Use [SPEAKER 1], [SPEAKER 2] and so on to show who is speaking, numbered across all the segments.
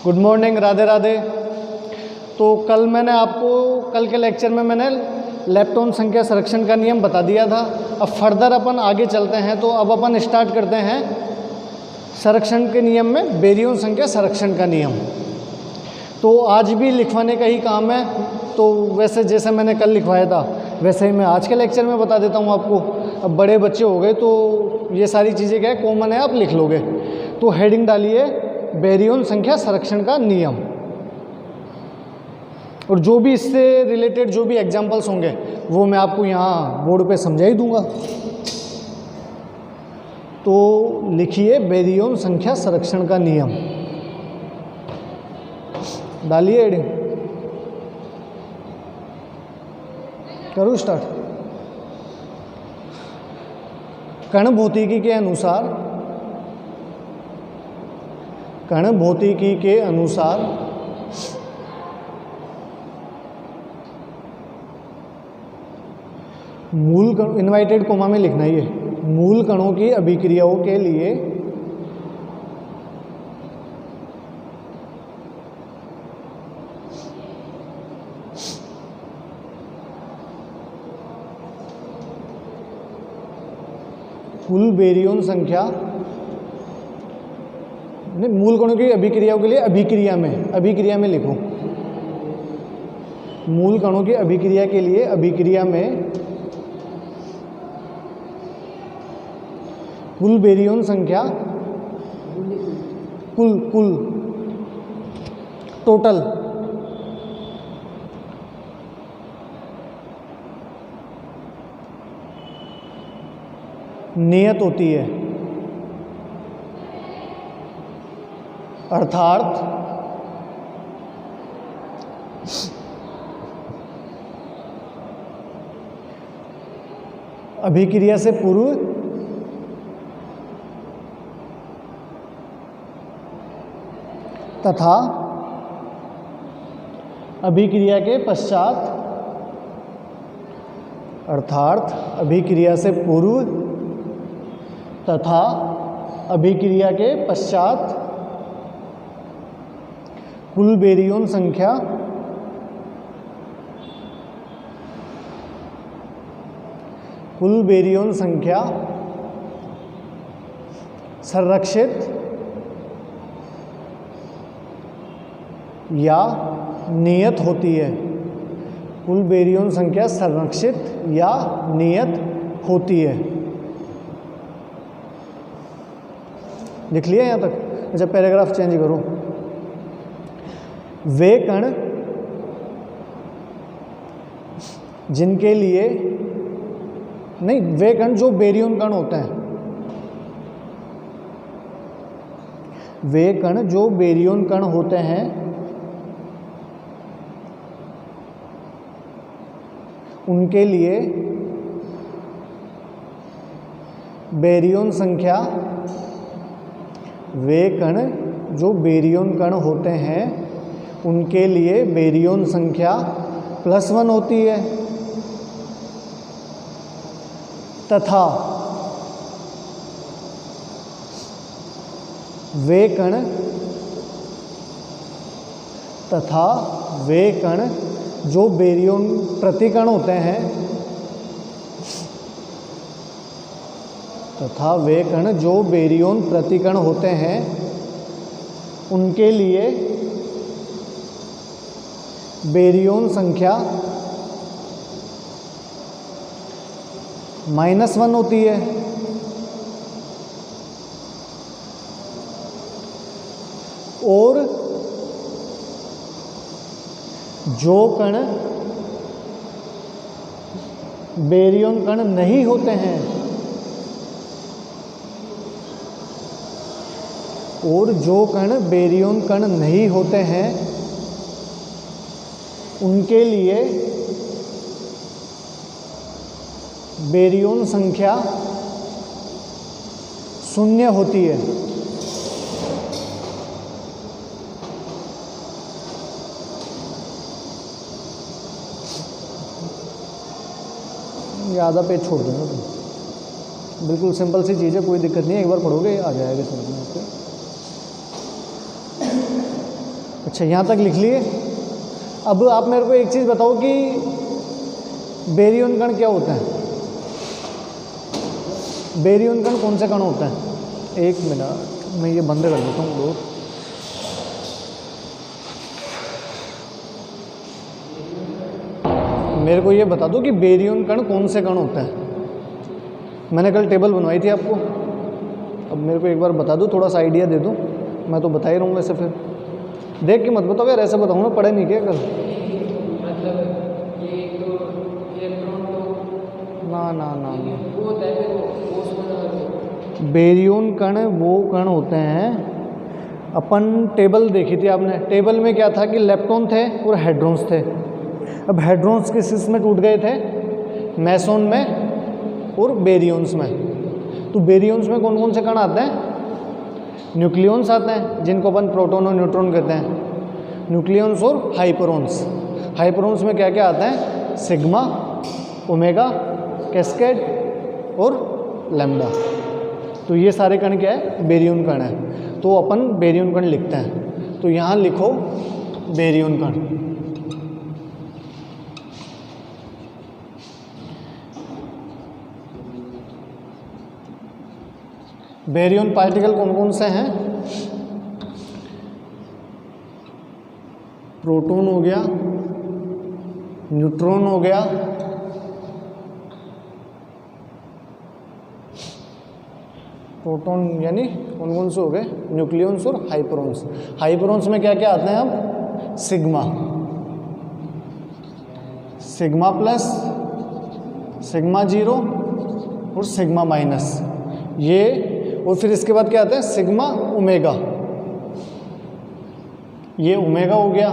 [SPEAKER 1] Good morning, Radhe Radhe. तो कल के लेक्चर में मैंने लेप्टोन संख्या संरक्षण का नियम बता दिया था। अब फर्दर अपन आगे चलते हैं, तो अब अपन स्टार्ट करते हैं संरक्षण के नियम में बेरियन संख्या संरक्षण का नियम। तो आज भी लिखवाने का ही काम है, तो वैसे जैसे मैंने कल लिखवाया था वैसे ही मैं आज के लेक्चर में बता देता हूँ आपको। अब बड़े बच्चे हो गए तो ये सारी चीज़ें क्या है, कॉमन है, आप लिख लोगे। तो हेडिंग डालिए बेरियन संख्या संरक्षण का नियम, और जो भी इससे रिलेटेड जो भी एग्जाम्पल्स होंगे वो मैं आपको यहाँ बोर्ड पे समझा ही दूंगा। तो लिखिए बेरियन संख्या संरक्षण का नियम, डालिए हेडिंग, करूँ स्टार्ट। कण भौतिकी के अनुसार मूल कण, इन्वर्टेड कोमा में लिखना ही है, मूल कणों की अभिक्रियाओं के लिए कुल बेरियन संख्या, मूल कणों की अभिक्रियाओं के लिए अभिक्रिया में लिखो, मूल कणों की अभिक्रिया के लिए अभिक्रिया में कुल बेरियन संख्या, कुल टोटल नियत होती है, अर्थात अभिक्रिया से पूर्व तथा अभिक्रिया के पश्चात, अर्थात अभिक्रिया से पूर्व तथा अभिक्रिया के पश्चात कुल बेरियन संख्या संरक्षित या नियत होती है, कुल बेरियन संख्या संरक्षित या नियत होती है। लिख लिया यहाँ तक? अच्छा, पैराग्राफ चेंज करो। वे कण जिनके लिए नहीं, वे कण जो बेरियन कण होते हैं, वे कण जो बेरियन कण होते हैं उनके लिए बेरियन संख्या, वे कण जो बेरियन कण होते हैं उनके लिए बेरियन संख्या +1 होती है, तथा वे कण जो बेरियन प्रतिकण होते हैं, तथा वे कण जो बेरियन प्रतिकण होते हैं उनके लिए बेरियन संख्या -1 होती है, और जो कण बेरियन कण नहीं होते हैं, और जो कण बेरियन कण नहीं होते हैं उनके लिए बेरियन संख्या शून्य होती है। ये आधा पेज छोड़ देना तुम, बिल्कुल सिंपल सी चीज़ है, कोई दिक्कत नहीं है, एक बार पढ़ोगे आ जाएगा समझ में आपको। अच्छा यहाँ तक लिख लिए। अब आप मेरे को एक चीज़ बताओ कि बेरियन कण क्या होता है? बेरियन कण कौन से कण होते हैं? एक मिनट मैं ये बंद कर देता हूँ दो। मेरे को ये बता दो कि बेरियन कण कौन से कण होते हैं? मैंने कल टेबल बनवाई थी आपको, अब मेरे को एक बार बता दो, थोड़ा सा आइडिया दे दो। मैं तो बता ही रहूँगा ऐसे, फिर देख के मत बताओ यार, ऐसे बताऊँ ना, पढ़े नहीं क्या कल?
[SPEAKER 2] मतलब ये तो इलेक्ट्रॉन तो
[SPEAKER 1] ना ना ना ना,
[SPEAKER 2] वो होता है
[SPEAKER 1] बेरियन कण वो कण होते हैं, अपन टेबल देखी थी आपने, टेबल में क्या था कि लेप्टॉन थे और हेड्रॉन्स थे। अब हेड्रॉन्स किस में टूट गए थे? मेसोन में और बेरियंस में। तो बेरियंस में कौन कौन से कण आते हैं? न्यूक्लियॉन्स आते हैं, जिनको अपन प्रोटॉन और न्यूट्रॉन कहते हैं। न्यूक्लियॉन्स और हाइपरॉन्स। हाइपरॉन्स में क्या क्या आता है? सिग्मा, ओमेगा, कैस्केड और लैम्डा। तो ये सारे कण क्या है? बेरियन कण है। तो अपन बेरियन कण लिखते हैं, तो यहाँ लिखो बेरियन कण। बेरियन पार्टिकल कौन कौन से हैं? प्रोटॉन हो गया, न्यूट्रॉन हो गया, प्रोटॉन यानी कौन कौन से हो गए? न्यूक्लियॉन्स और हाइपरॉन्स। हाइपरॉन्स में क्या क्या आते हैं? अब sigma, sigma plus, sigma zero और सिग्मा माइनस, ये। और फिर इसके बाद क्या आता है? सिग्मा ओमेगा, ये ओमेगा हो गया।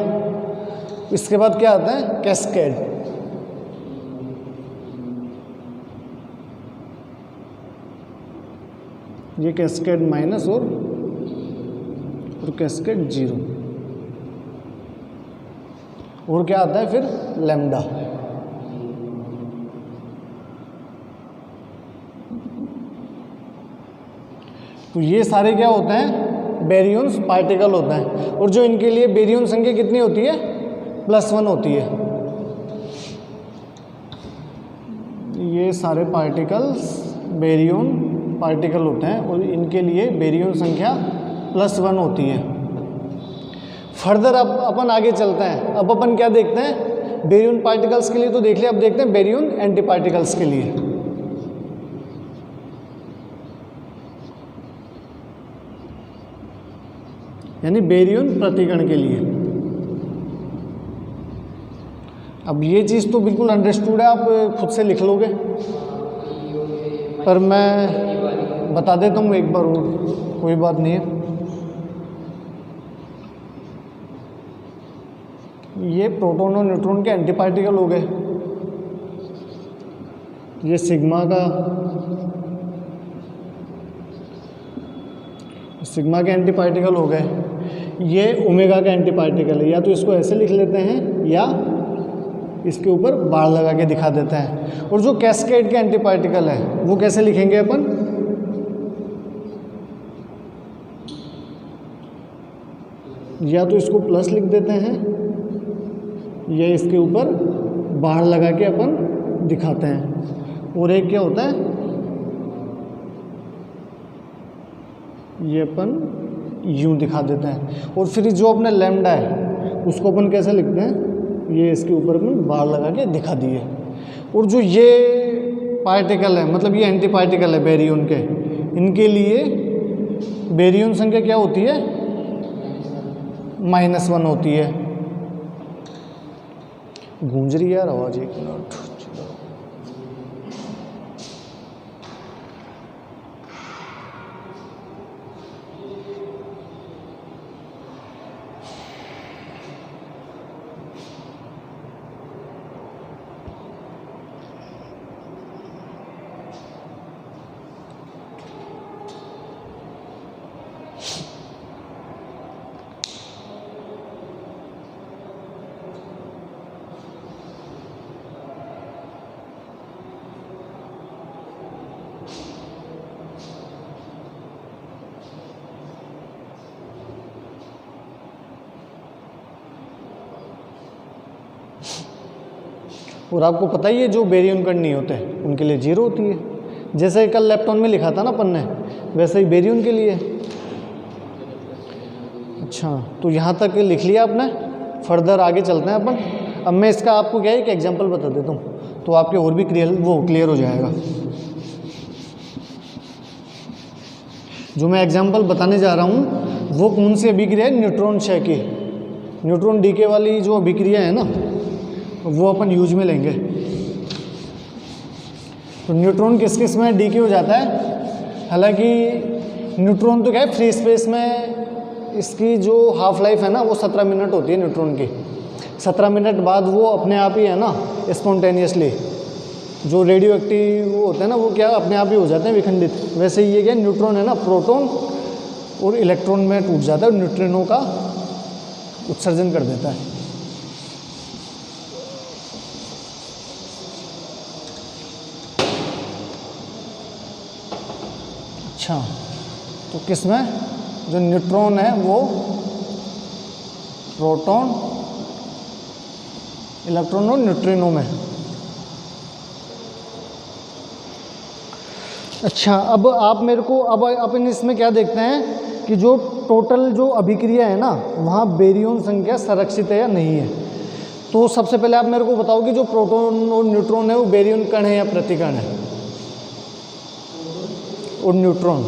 [SPEAKER 1] इसके बाद क्या आता है? कैस्केड, ये कैस्केड माइनस और कैस्केड जीरो। और क्या आता है फिर? लैम्डा। तो ये सारे क्या होते हैं? बेरियंस पार्टिकल होते हैं। और जो इनके लिए बेरियन संख्या कितनी होती है? +1 होती है। ये सारे पार्टिकल्स बेरियन पार्टिकल होते हैं और इनके लिए बेरियन संख्या +1 होती है। फर्दर अब अपन आगे चलते हैं। अब अपन क्या देखते हैं? बेरियन पार्टिकल्स के लिए तो देख लिया, अब देखते हैं बेरियन एंटी पार्टिकल्स के लिए। यानी बेरियन प्रतिकण के लिए। अब ये चीज़ तो बिल्कुल अंडरस्टूड है, आप खुद से लिख लोगे, पर मैं बता देता हूँ एक बार और, कोई बात नहीं है। ये प्रोटॉन और न्यूट्रॉन के एंटी पार्टिकल हो गए। ये सिग्मा के एंटी पार्टिकल हो गए। ये ओमेगा का एंटी पार्टिकल है। या तो इसको ऐसे लिख लेते हैं या इसके ऊपर बार लगा के दिखा देते हैं। और जो कैस्केड के एंटी पार्टिकल है वो कैसे लिखेंगे अपन? या तो इसको प्लस लिख देते हैं या इसके ऊपर बार लगा के अपन दिखाते हैं। और एक क्या होता है? ये अपन यूं दिखा देते हैं। और फिर जो अपना लैम्डा है उसको अपन कैसे लिखते हैं? ये इसके ऊपर अपन बार लगा के दिखा दिए। और जो ये पार्टिकल है, मतलब ये एंटी पार्टिकल है बेरियन के, इनके लिए बेरियन संख्या क्या होती है? -1 होती है। गूंज रही है यार आवाज, एक मिनट। और आपको पता ही है जो बेरियन कण नहीं होते उनके लिए 0 होती है। जैसे कल लेप्टॉन में लिखा था ना अपन ने, वैसे ही बेरियन के लिए। अच्छा, तो यहाँ तक लिख लिया आपने, फर्दर आगे चलते हैं अपन। अब मैं इसका आपको क्या है एक एग्जांपल बता देता हूँ, तो आपके और भी क्लियर हो जाएगा। जो मैं एग्जांपल बताने जा रहा हूँ वो कौन सी अभिक्रिया है, न्यूट्रॉन क्षय की, न्यूट्रॉन डीके वाली जो अभिक्रिया है ना, वो अपन यूज में लेंगे। तो न्यूट्रॉन किस किस में डीके हो जाता है। हालांकि न्यूट्रॉन तो क्या है, फ्री स्पेस में इसकी जो हाफ लाइफ है ना वो 17 मिनट होती है न्यूट्रॉन की। 17 मिनट बाद वो अपने आप ही है ना स्पॉन्टेनियसली जो रेडियो एक्टिव होते हैं ना वो क्या अपने आप ही हो जाते हैं विखंडित। वैसे ये क्या न्यूट्रॉन है ना प्रोटॉन और इलेक्ट्रॉन में टूट जाता है और न्यूट्रिनो का उत्सर्जन कर देता है। अच्छा, तो किसमें जो न्यूट्रॉन है वो प्रोटॉन, इलेक्ट्रॉन और न्यूट्रिनो में। अच्छा, अब आप मेरे को अब अपन इसमें क्या देखते हैं कि जो टोटल जो अभिक्रिया है ना वहाँ बेरियन संख्या संरक्षित है या नहीं है। तो सबसे पहले आप मेरे को बताओ कि जो प्रोटॉन और न्यूट्रॉन है वो बेरियन कण है या प्रतिकण है। और न्यूट्रॉन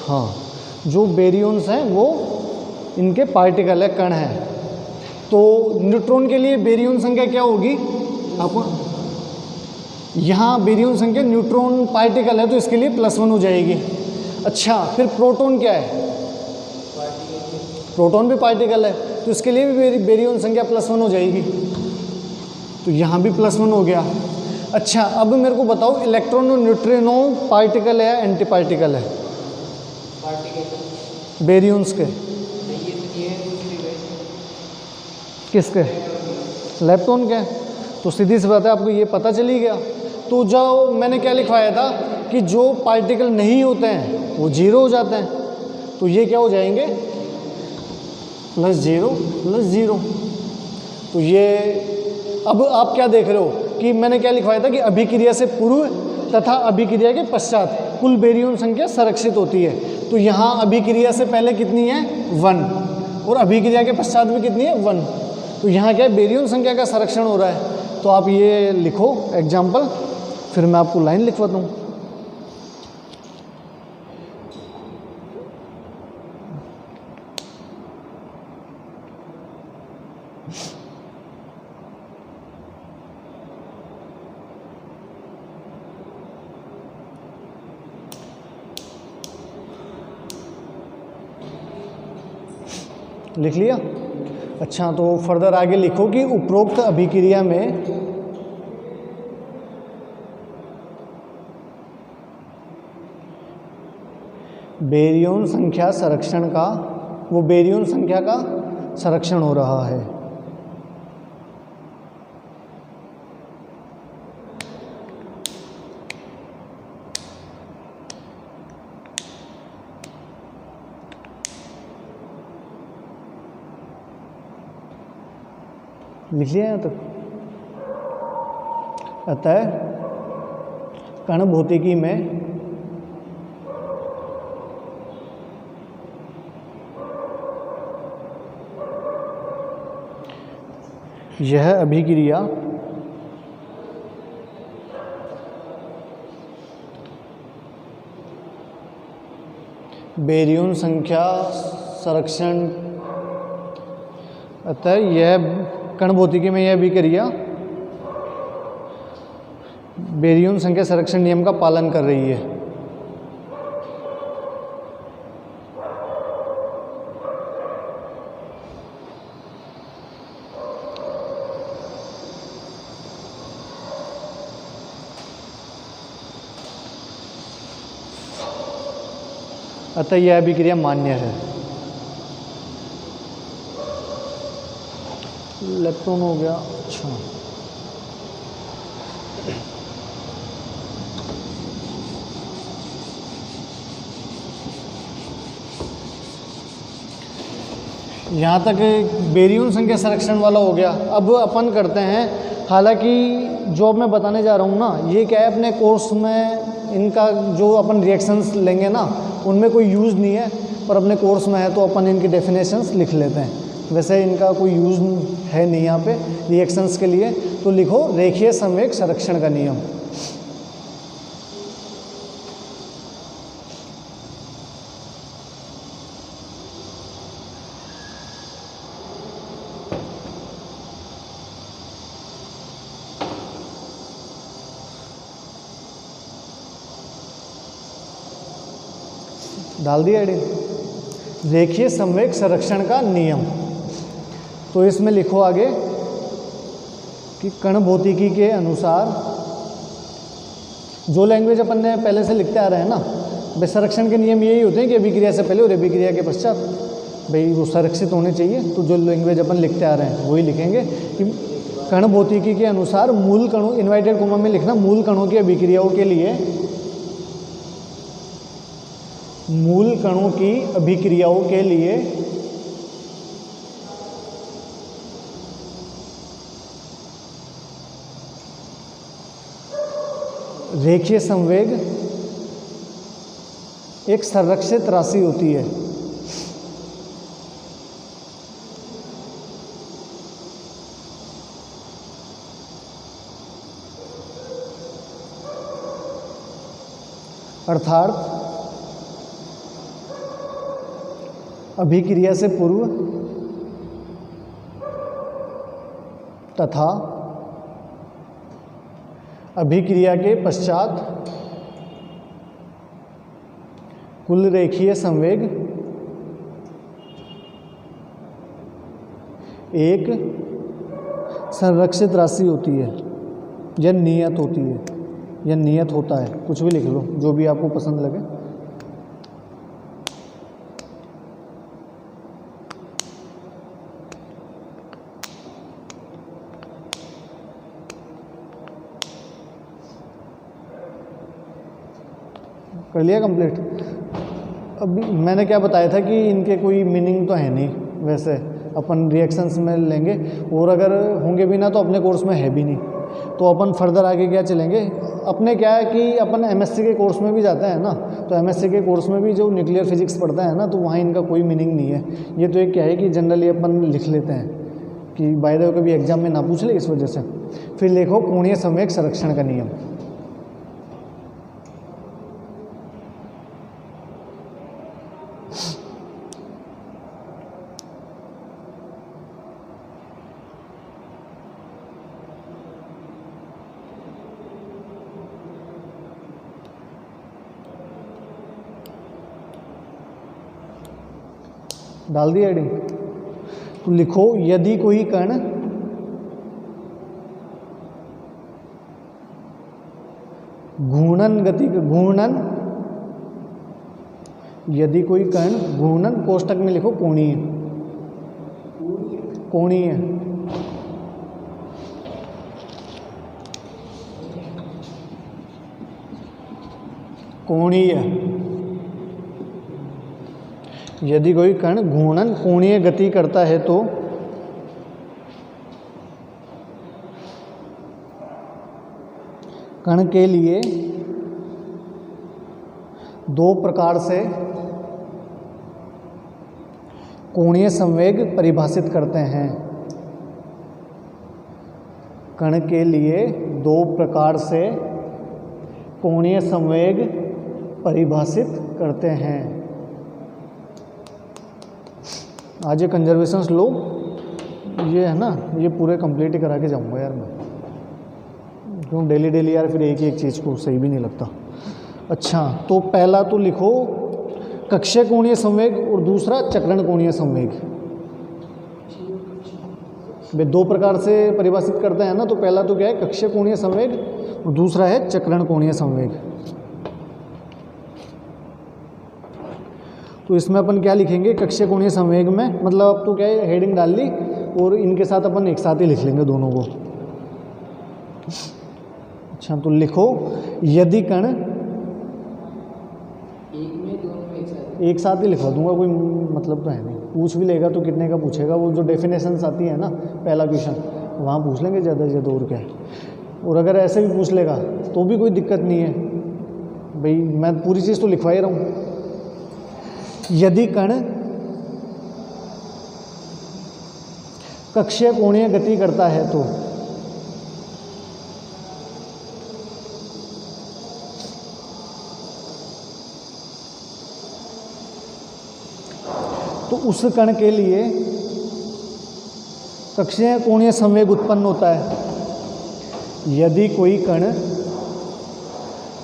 [SPEAKER 1] हाँ, जो बेरियंस हैं वो इनके पार्टिकल है, कण है। तो न्यूट्रॉन के लिए बेरियन संख्या क्या होगी आपको, यहाँ बेरियन संख्या न्यूट्रॉन पार्टिकल है तो इसके लिए +1 हो जाएगी। अच्छा, फिर प्रोटॉन क्या है, प्रोटॉन भी पार्टिकल है तो इसके लिए भी बेरियन संख्या +1 हो जाएगी, तो यहाँ भी +1 हो गया। अच्छा, अब मेरे को बताओ इलेक्ट्रॉन और न्यूट्रिनो पार्टिकल है या एंटी पार्टिकल है बेरियंस के। किसके, लेप्टॉन के। तो सीधी सी बात है आपको ये पता चली गया। तो जो मैंने क्या लिखवाया था कि जो पार्टिकल नहीं होते हैं वो 0 हो जाते हैं, तो ये क्या हो जाएंगे +0 +0। तो ये अब आप क्या देख रहे हो कि मैंने क्या लिखवाया था कि अभिक्रिया से पूर्व तथा अभिक्रिया के पश्चात कुल बेरियन संख्या संरक्षित होती है। तो यहाँ अभिक्रिया से पहले कितनी है 1 और अभिक्रिया के पश्चात भी कितनी है 1। तो यहाँ क्या है बेरियन संख्या का संरक्षण हो रहा है। तो आप ये लिखो एग्जाम्पल, फिर मैं आपको लाइन लिखवाता हूँ। लिख लिया। अच्छा, तो फर्दर आगे लिखो कि उपरोक्त अभिक्रिया में बेरियन संख्या संरक्षण का, वो बेरियन संख्या का संरक्षण हो रहा है। लिख लिया यहाँ तक। अतः कण भौतिकी में यह अभिक्रिया बेरियन संख्या संरक्षण, अतः यह कण भौतिकी में यह अभिक्रिया बेरियन संख्या संरक्षण नियम का पालन कर रही है। अतः यह अभिक्रिया मान्य है। इलेक्ट्रॉन हो गया। अच्छा, यहाँ तक बेरियन संख्या संरक्षण वाला हो गया। अब अपन करते हैं, हालांकि जो अब मैं बताने जा रहा हूँ ना, ये क्या है अपने कोर्स में इनका जो अपन रिएक्शंस लेंगे ना उनमें कोई यूज़ नहीं है, पर अपने कोर्स में है तो अपन इनकी डेफिनेशंस लिख लेते हैं। वैसे इनका कोई यूज़ है नहीं यहाँ पे रिएक्शंस के लिए, तो लिखो रेखीय संवेग संरक्षण का नियम। डाल दिया एडिट। रेखीय संवेग संरक्षण का नियम, तो इसमें लिखो आगे कि कण भौतिकी के अनुसार, जो लैंग्वेज अपन ने पहले से लिखते आ रहे हैं ना, भाई संरक्षण के नियम यही होते हैं कि अभिक्रिया से पहले और अभिक्रिया के पश्चात भाई वो संरक्षित होने चाहिए। तो जो लैंग्वेज अपन लिखते आ रहे हैं वही लिखेंगे कि कण भौतिकी के अनुसार मूल कणों, इन्वर्टेड कॉमा में लिखना, मूल कणों की अभिक्रियाओं के लिए, मूल कणों की अभिक्रियाओं के लिए रेखीय संवेग एक संरक्षित राशि होती है। अर्थात अभिक्रिया से पूर्व तथा अभिक्रिया के पश्चात कुल रेखीय संवेग एक संरक्षित राशि होती है या नियत होती है या नियत होता है, कुछ भी लिख लो जो भी आपको पसंद लगे। कर लिया कंप्लीट। अभी मैंने क्या बताया था कि इनके कोई मीनिंग तो है नहीं, वैसे अपन रिएक्शंस में लेंगे, और अगर होंगे भी ना तो अपने कोर्स में है भी नहीं। तो अपन फर्दर आगे क्या चलेंगे, अपने क्या है कि अपन एमएससी के कोर्स में भी जाते हैं ना, तो एमएससी के कोर्स में भी जो न्यूक्लियर फिजिक्स पढ़ता है ना, तो वहाँ इनका कोई मीनिंग नहीं है। ये तो एक क्या है कि जनरली अपन लिख लेते हैं कि बाय द वे कभी एग्जाम में ना पूछ ले, इस वजह से। फिर लिखो कोणीय संवेग संरक्षण का नियम। डाल दिया हेडिंग। तो लिखो यदि कोई कण घूर्णन गति, घूर्णन, यदि कोई कण घूर्णन, कोष्टक में लिखो कोणीय, कोणीय, कोणीय, यदि कोई कण घूर्णन कोणीय गति करता है तो कण के लिए दो प्रकार से कोणीय संवेग परिभाषित करते हैं। कण के लिए दो प्रकार से कोणीय संवेग परिभाषित करते हैं। आज ये कंजर्वेशंस लो, ये है ना, ये पूरे कंप्लीट ही करा के जाऊंगा यार मैं, क्यों डेली डेली यार फिर एक ही एक चीज़ को सही भी नहीं लगता। अच्छा, तो पहला तो लिखो कक्षीय कोणीय संवेग और दूसरा चक्रण कोणीय संवेग। वे दो प्रकार से परिभाषित करते हैं ना, तो पहला तो क्या है कक्षीय कोणीय संवेग और दूसरा है चक्रण कोणीय संवेग। तो इसमें अपन क्या लिखेंगे कक्षीय कोणीय संवेग में, मतलब अब तो क्या है हेडिंग डाल ली और इनके साथ अपन एक साथ ही लिख लेंगे दोनों को। अच्छा, तो लिखो यदि कण,
[SPEAKER 2] एक में दोनों में
[SPEAKER 1] एक साथ ही लिखवा दूंगा, कोई मतलब तो है नहीं। पूछ भी लेगा तो कितने का पूछेगा, वो जो डेफिनेशंस आती है ना पहला क्वेश्चन, वहाँ पूछ लेंगे ज़्यादा से ज़्यादा और क्या है। और अगर ऐसे भी पूछ लेगा तो भी कोई दिक्कत नहीं है भाई, मैं पूरी चीज़ तो लिखवा ही रहा हूँ। यदि कण कक्षीय कोणीय गति करता है तो उस कण के लिए कक्षीय कोणीय संवेग उत्पन्न होता है। यदि कोई कण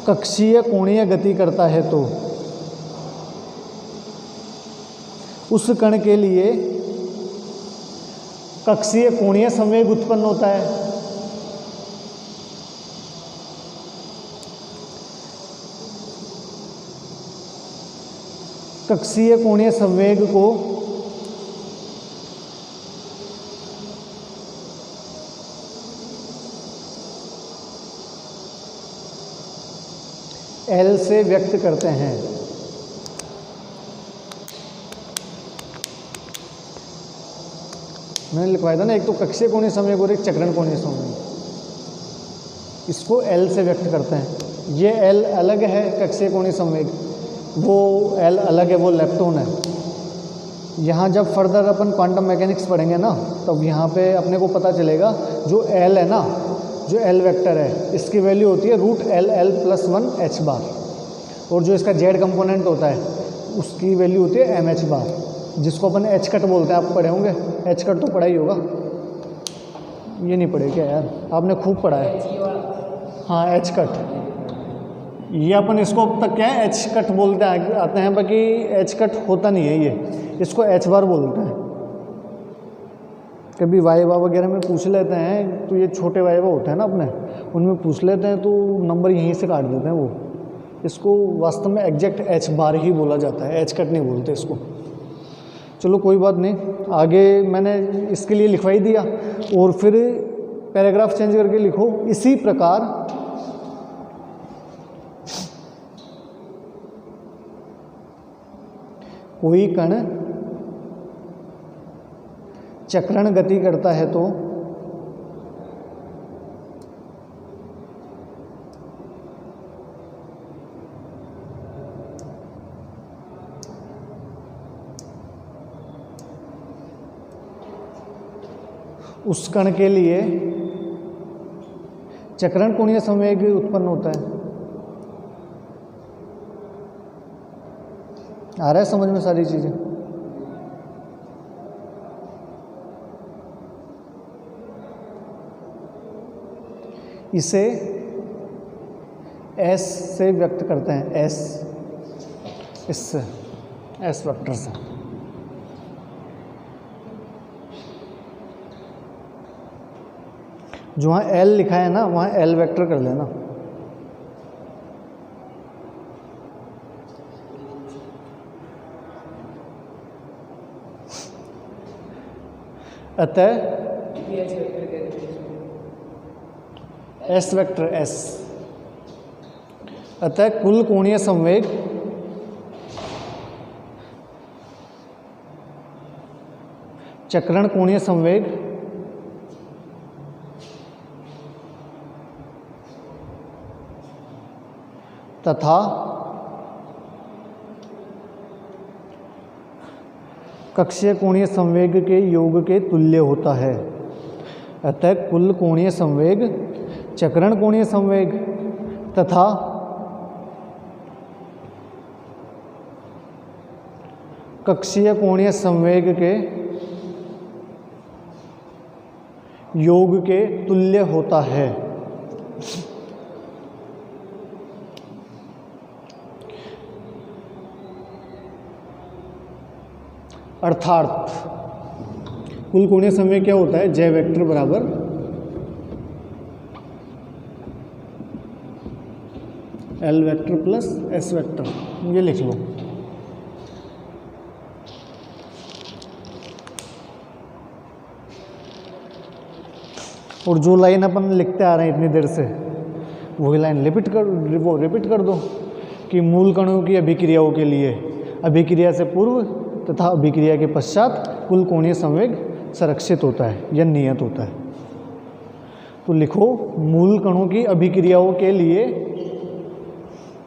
[SPEAKER 1] कक्षीय कोणीय गति करता है तो उस कण के लिए कक्षीय कोणीय संवेग उत्पन्न होता है। कक्षीय कोणीय संवेग को L से व्यक्त करते हैं। मैंने लिखवाया था ना, एक तो कक्षीय कोणीय संवेग और एक चक्रण कोणीय संवेग, इसको L से व्यक्त करते हैं। ये L अलग है कक्षीय कोणीय संवेग, वो L अलग है, वो लेप्टोन है। यहाँ जब फर्दर अपन क्वांटम मैकेनिक्स पढ़ेंगे ना, तब यहाँ पे अपने को पता चलेगा जो L है ना, जो L वेक्टर है, इसकी वैल्यू होती है √L+1h बार, और जो इसका Z कंपोनेंट होता है उसकी वैल्यू होती है mh बार, जिसको अपन एच कट बोलते हैं। आप पढ़े होंगे, एच कट तो पढ़ा ही होगा, ये नहीं पढ़े क्या यार, आपने खूब पढ़ा है। हाँ, एच कट, ये अपन इसको अब तक क्या है एच कट बोलते आते हैं, बाकी एच कट होता नहीं है ये, इसको एच बार बोलते हैं। कभी वाइवा वगैरह में पूछ लेते हैं तो ये छोटे वाइवा होते हैं ना अपने, उनमें पूछ लेते हैं तो नंबर यहीं से काट देते हैं वो। इसको वास्तव में एग्जैक्ट एच बार ही बोला जाता है, एच कट नहीं बोलते इसको। चलो कोई बात नहीं, आगे मैंने इसके लिए लिखवा ही दिया। और फिर पैराग्राफ चेंज करके लिखो, इसी प्रकार कोई कण चक्रण गति करता है तो उस कण के लिए चक्रण कोणीय संवेग उत्पन्न होता है। आ रहा है समझ में सारी चीजें? इसे S से व्यक्त करते हैं, S, इससे S वेक्टर से। जो वहाँ L लिखा है ना, वहाँ L वेक्टर कर लेना। अतः S वेक्टर S, अतः कुल कोणीय संवेग चक्रण कोणीय संवेग तथा कक्षीय कोणीय संवेग के योग के तुल्य होता है। अतः कुल कोणीय संवेग चक्रण कोणीय संवेग तथा कक्षीय कोणीय संवेग के योग के तुल्य होता है। अर्थात कुल कोणीय संवेग क्या होता है? J वेक्टर बराबर L vector plus S vector, ये लिख लो। और जो लाइन अपन लिखते आ रहे हैं इतनी देर से, वही लाइन रिपीट कर दो कि मूल कणों की अभिक्रियाओं के लिए अभिक्रिया से पूर्व तथा अभिक्रिया के पश्चात कुल कोणीय संवेग संरक्षित होता है या नियत होता है। तो लिखो मूल कणों की अभिक्रियाओं के लिए,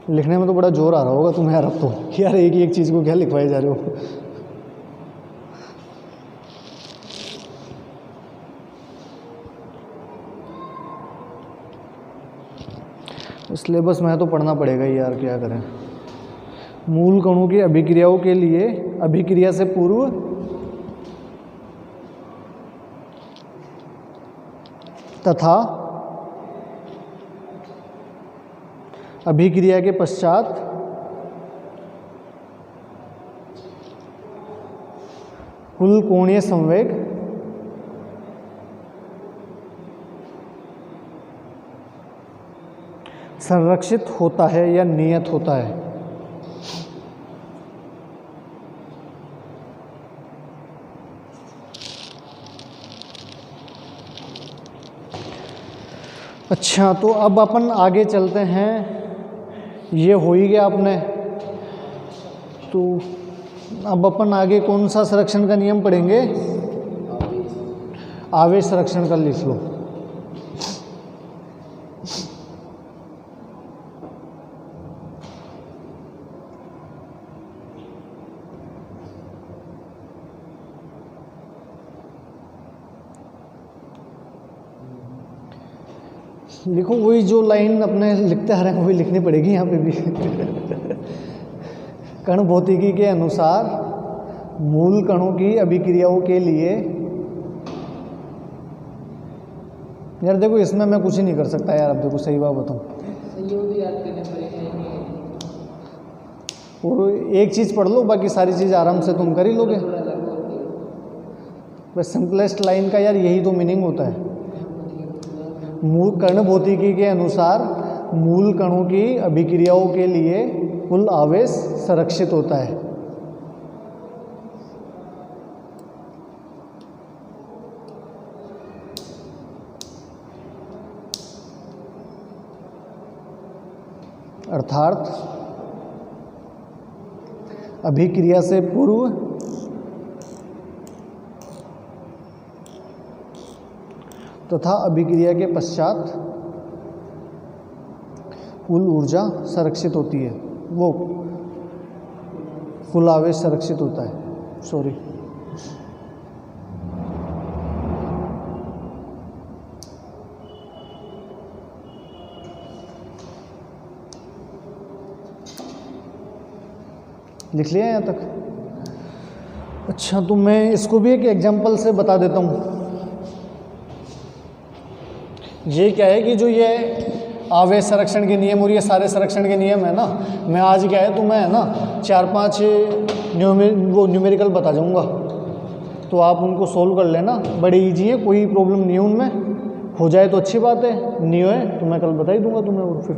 [SPEAKER 1] लिखने में तो बड़ा जोर आ रहा होगा तुम्हें यार अब तो, यार एक ही एक चीज़ को क्या लिखवाए जा रहे हो। सिलेबस में तो पढ़ना पड़ेगा ही यार, क्या करें। मूल कणों की अभिक्रियाओं के लिए अभिक्रिया से पूर्व तथा अभिक्रिया के पश्चात कुल कोणीय संवेग संरक्षित होता है या नियत होता है। अच्छा, तो अब अपन आगे चलते हैं। ये हो ही गया आपने, तो अब अपन आगे कौन सा संरक्षण का नियम पढ़ेंगे? आवेश संरक्षण का लिख लो। लिखो वही जो लाइन अपने लिखते आ रहे हैं वही लिखनी पड़ेगी यहाँ पे भी। कण भौतिकी के अनुसार मूल कणों की अभिक्रियाओं के लिए, यार देखो इसमें मैं कुछ ही नहीं कर सकता यार, अब देखो सही बात बताऊँ,
[SPEAKER 2] संयोग याद करने पड़ेंगे
[SPEAKER 1] और एक चीज़ पढ़ लो, बाकी सारी चीज़ आराम से तुम कर ही लोगे। बस सिंपलेस्ट लाइन का यार यही तो मीनिंग होता है। मूल कण भौतिकी के अनुसार मूल कणों की अभिक्रियाओं के लिए कुल आवेश संरक्षित होता है। अर्थात अभिक्रिया से पूर्व तथा अभिक्रिया के पश्चात कुल ऊर्जा संरक्षित होती है, वो कुल आवेश संरक्षित होता है। सॉरी, लिख लिया यहाँ तक? अच्छा, तो मैं इसको भी एक एग्जांपल से बता देता हूँ। ये क्या है कि जो ये आवेश संरक्षण के नियम और ये सारे संरक्षण के नियम है ना, मैं आज क्या है तो मैं है ना 4-5 न्यूमेरिकल बता जाऊँगा, तो आप उनको सोल्व कर लेना। बड़े इजी है, कोई प्रॉब्लम नहीं है उनमें। हो जाए तो अच्छी बात है, नहीं होए तो मैं कल बता ही दूंगा तुम्हें। और फिर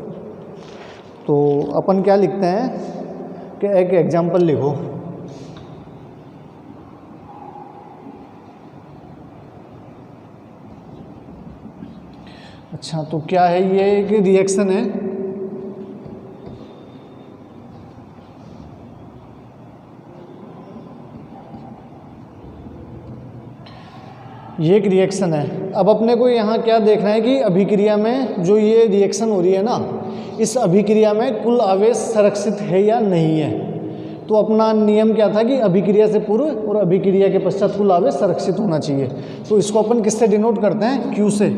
[SPEAKER 1] तो अपन क्या लिखते हैं कि एक एग्जाम्पल लिखो। अच्छा, तो क्या है, ये एक रिएक्शन है। ये एक रिएक्शन है। अब अपने को यहाँ क्या देखना है कि अभिक्रिया में जो ये रिएक्शन हो रही है ना, इस अभिक्रिया में कुल आवेश संरक्षित है या नहीं है। तो अपना नियम क्या था कि अभिक्रिया से पूर्व और अभिक्रिया के पश्चात कुल आवेश संरक्षित होना चाहिए। तो इसको अपन किससे डिनोट करते हैं? क्यू से।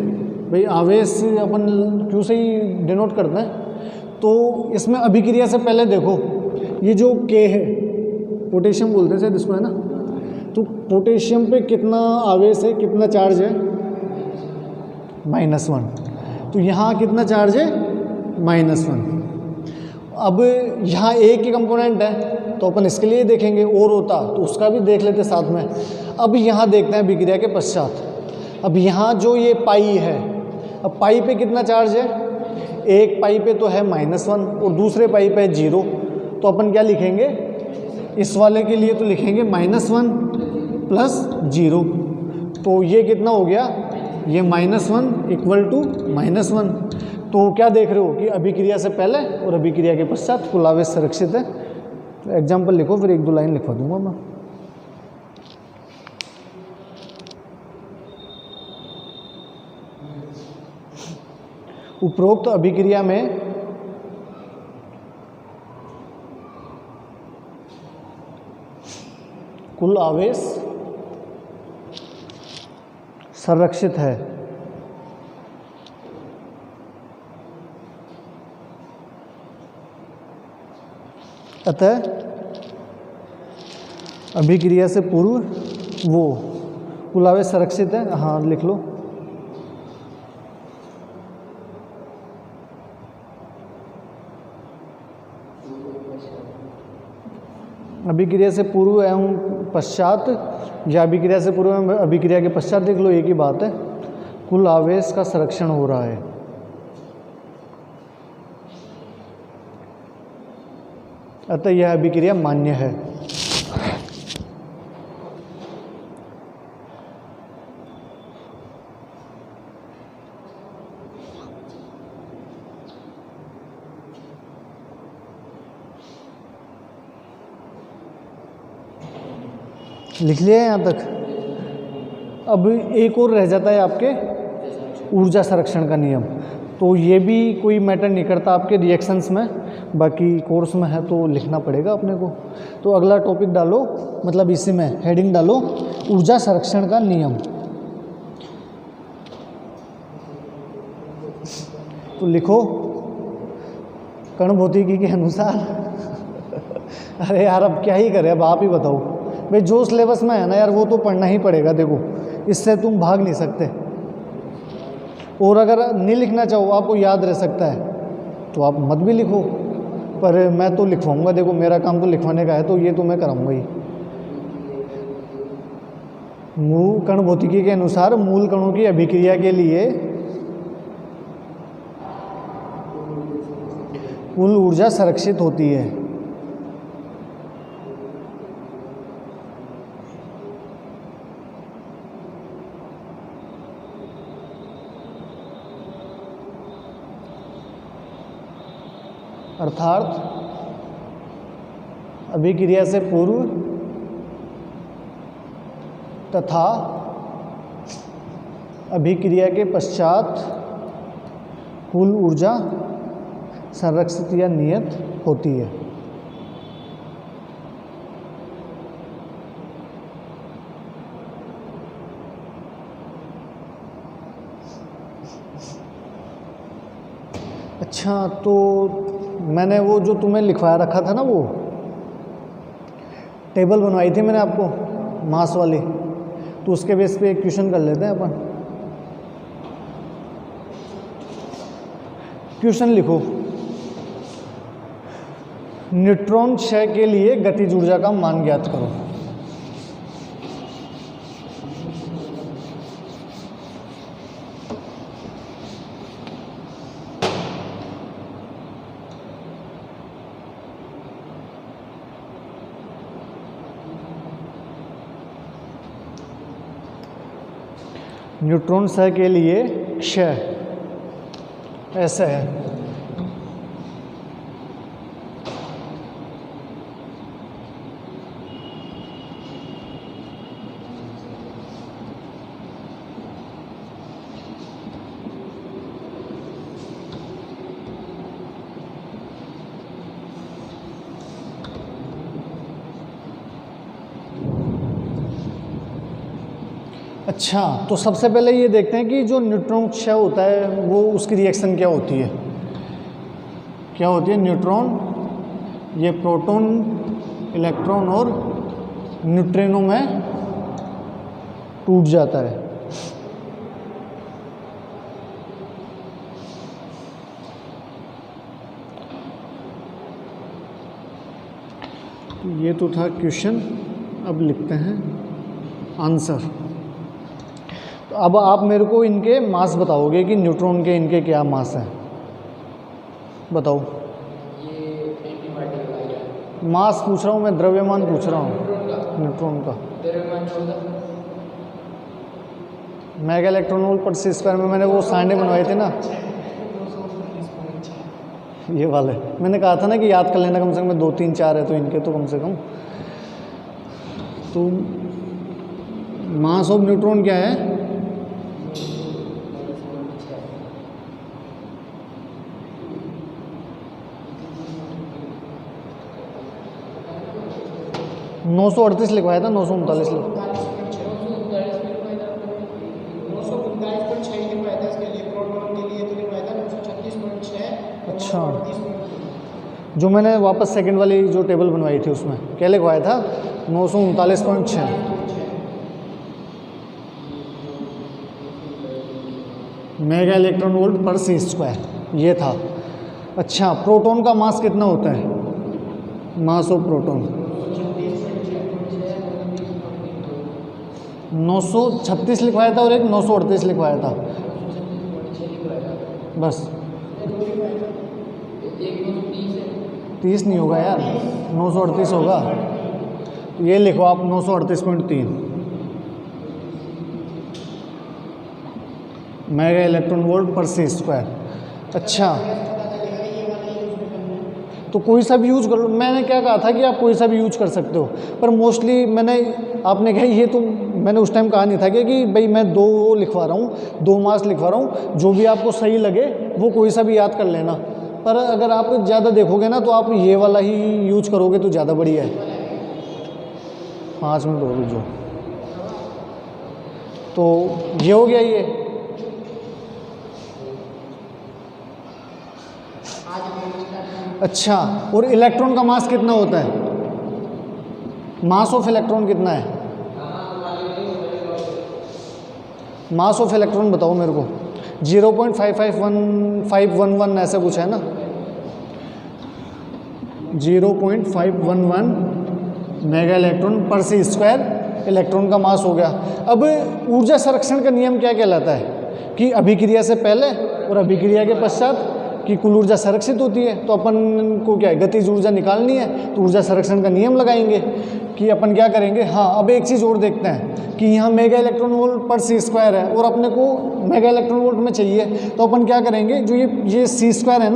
[SPEAKER 1] भाई आवेश अपन क्यू से ही डिनोट करते हैं। तो इसमें अभिक्रिया से पहले देखो, ये जो के है, पोटेशियम बोलते हैं शायद इसको, है ना। तो पोटेशियम पे कितना आवेश है, कितना चार्ज है? -1। तो यहाँ कितना चार्ज है? -1। अब यहाँ एक ही कंपोनेंट है तो अपन इसके लिए देखेंगे, और होता तो उसका भी देख लेते साथ में। अब यहाँ देखते हैं अभिक्रिया के पश्चात। अब यहाँ जो ये पाई है, अब पाई पे कितना चार्ज है? एक पाई पे तो है -1 और दूसरे पाई पे 0। तो अपन क्या लिखेंगे? इस वाले के लिए तो लिखेंगे -1 + 0। तो ये कितना हो गया? ये -1 = -1। तो क्या देख रहे हो कि अभिक्रिया से पहले और अभिक्रिया के पश्चात कुल आवेश संरक्षित है। तो एग्जाम्पल लिखो, फिर 1-2 लाइन लिखवा दूंगा मैं। उपरोक्त अभिक्रिया में कुल आवेश संरक्षित है। अतः अभिक्रिया से पूर्व वो कुल आवेश संरक्षित है। हाँ लिख लो। अभिक्रिया से पूर्व एवं पश्चात या अभिक्रिया से पूर्व एवं अभिक्रिया के पश्चात, देख लो एक ही बात है, कुल आवेश का संरक्षण हो रहा है। अतः यह अभिक्रिया मान्य है। लिख लिया यहाँ तक। अब एक और रह जाता है आपके ऊर्जा संरक्षण का नियम। तो ये भी कोई मैटर नहीं करता आपके रिएक्शंस में, बाकी कोर्स में है तो लिखना पड़ेगा अपने को। तो अगला टॉपिक डालो, मतलब इसी में हेडिंग डालो ऊर्जा संरक्षण का नियम। तो लिखो कण भौतिकी के अनुसार अरे यार अब क्या ही करें, अब आप ही बताओ भाई। जो सिलेबस में है ना यार वो तो पढ़ना ही पड़ेगा, देखो इससे तुम भाग नहीं सकते। और अगर नहीं लिखना चाहो, आपको याद रह सकता है तो आप मत भी लिखो, पर मैं तो लिखवाऊंगा। देखो मेरा काम तो लिखवाने का है, तो ये तो मैं कराऊंगा ही। मूल कण भौतिकी के अनुसार मूल कणों की अभिक्रिया के लिए कुल ऊर्जा संरक्षित होती है। अर्थात अभिक्रिया से पूर्व तथा अभिक्रिया के पश्चात कुल ऊर्जा संरक्षित या नियत होती है। अच्छा, तो मैंने वो जो तुम्हें लिखवाया रखा था ना, वो टेबल बनवाई थी मैंने आपको मास वाली, तो उसके बेस पे एक क्वेश्चन कर लेते हैं अपन। क्वेश्चन लिखो, न्यूट्रॉन क्षय के लिए गतिज ऊर्जा का मान ज्ञात करो। न्यूट्रॉन क्षय के लिए क्षय ऐसा है, अच्छा। तो सबसे पहले ये देखते हैं कि जो न्यूट्रॉन क्षय होता है वो उसकी रिएक्शन क्या होती है। क्या होती है? न्यूट्रॉन ये प्रोटॉन, इलेक्ट्रॉन और न्यूट्रिनो में टूट जाता है। ये तो था क्वेश्चन, अब लिखते हैं आंसर। तो अब आप मेरे को इनके मास बताओगे कि न्यूट्रॉन के इनके क्या मास हैं, बताओ। मास पूछ रहा हूँ मैं, द्रव्यमान पूछ रहा हूँ न्यूट्रॉन का। मेगा इलेक्ट्रॉन वोल्ट पर स्क्वायर में मैंने वो सांडे बनवाए थे ना, ये वाले। मैंने कहा था ना कि याद कर लेना, कम से कम 2 3 4 है तो इनके तो कम से कम। तो मास ऑफ न्यूट्रॉन क्या है? 938 लिखवाया था, 939 लिख।
[SPEAKER 3] 939.6 लिखवाया था इसके लिए, प्रोटॉन के लिए तो लिखवाया था 936.6।
[SPEAKER 1] अच्छा, जो मैंने वापस सेकंड वाली जो टेबल बनवाई थी उसमें क्या लिखवाया था? 939.6। मेगा इलेक्ट्रॉन वोल्ट पर सी स्क्वायर ये था। अच्छा, प्रोटॉन का मास कितना होता है? मास ऑफ प्रोटॉन 936 लिखवाया था और एक 938 लिखवाया था, बस। 30 नहीं होगा यार, 938 होगा। ये लिखो आप 938.3 मेगा इलेक्ट्रॉन वोल्ट पर सी स्क्वायर। अच्छा, तो कोई सा भी यूज़ कर लो। मैंने क्या कहा था कि आप कोई सा भी यूज कर सकते हो, पर मोस्टली आपने कहा ये तो मैंने उस टाइम कहा नहीं था कि भाई मैं 2 लिखवा रहा हूँ, 2 मास लिखवा रहा हूँ, जो भी आपको सही लगे वो कोई सा भी याद कर लेना। पर अगर आप ज़्यादा देखोगे ना तो आप ये वाला ही यूज करोगे तो ज़्यादा बढ़िया है। 5 मिनट हो गए जो, तो ये हो गया ये। अच्छा, और इलेक्ट्रॉन का मास कितना होता है? मास ऑफ इलेक्ट्रॉन कितना है? मास ऑफ इलेक्ट्रॉन बताओ मेरे को। 0.511 ऐसा कुछ है ना, 0.511 मेगा इलेक्ट्रॉन पर सी स्क्वायर इलेक्ट्रॉन का मास हो गया। अब ऊर्जा संरक्षण का नियम क्या कहलाता है कि अभिक्रिया से पहले और अभिक्रिया के पश्चात की कुल ऊर्जा संरक्षित होती है। तो अपन को क्या है, गतिज ऊर्जा निकालनी है, तो ऊर्जा संरक्षण का नियम लगाएंगे कि अपन क्या करेंगे। हाँ, अब एक चीज़ और देखते हैं कि यहाँ मेगा इलेक्ट्रॉन वोल्ट पर सी स्क्वायर है और अपने को मेगा इलेक्ट्रॉन वोल्ट में चाहिए, तो अपन क्या करेंगे, जो ये सी स्क्वायर है ना